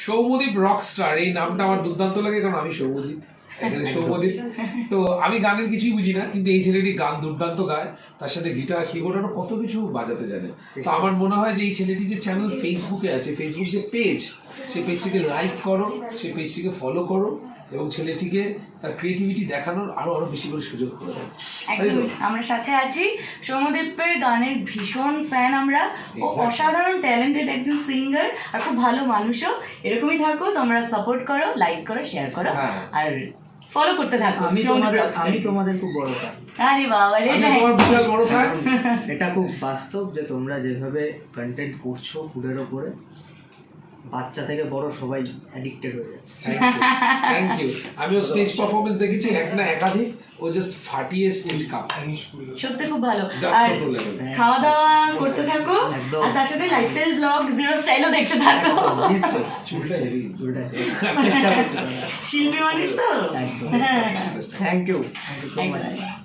Soumyadip Rockstar এই নামটা আমার দুর্দান্ত লাগে, কারণ আমি সৌম্যদীপ, এখানে সৌম্যদীপ। তো আমি গানের কিছুই বুঝি না, কিন্তু এই ছেলেটি গান দুর্দান্ত গায়, তার সাথে গিটার কিবোর্ড আরো কত কিছু বাজাতে জানে। তো আমার মনে হয় যে এই ছেলেটি যে চ্যানেল ফেসবুকে আছে, ফেসবুক যে পেজ, সেই পেজটিকে লাইক করো, সেই পেজটিকে ফলো করো এবং ছেলেটিকে তার ক্রিয়েটিভিটি দেখানোর আরো বেশি করে সুযোগ করে দেয়। একদম, আমরা সাথে আছি। সৌম্যদীপের গানের ভীষণ ফ্যান আমরা। ও অসাধারণ ট্যালেন্টেড একজন সিঙ্গার আর খুব ভালো মানুষও। এরকমই থাকো, তোমরা সাপোর্ট করো, লাইক করো, শেয়ার করো আর ফলো করতে থাকো। আমি তোমাদের খুব বড় ফ্যান। আরে বাবা রে, তোমার বিশাল বড় ফ্যান। এটা খুব বাস্তব যে তোমরা যেভাবে কন্টেন্ট করছো ফুডের ওপরে, বাচ্চা থেকে বড় সবাই অ্যাডিক্টেড হয়ে যাচ্ছে। Thank you. আমিও স্টেজ পারফরমেন্স দেখেছি, এক না একাধিক, ও জাস্ট ফাটিয়ে স্টেজ কাপ। সত্যি খুব ভালো। Just R to level. খাওয়া দাওয়া করতে থাকো, একদম। আর তার সাথে লাইফস্টাইল ব্লগ জিরো স্টাইলও দেখতে থাকো। নিশ্চয়ই চুলটা হেভি। শিল্পী মানুষ তো। একদম। Thank you so much. একদম।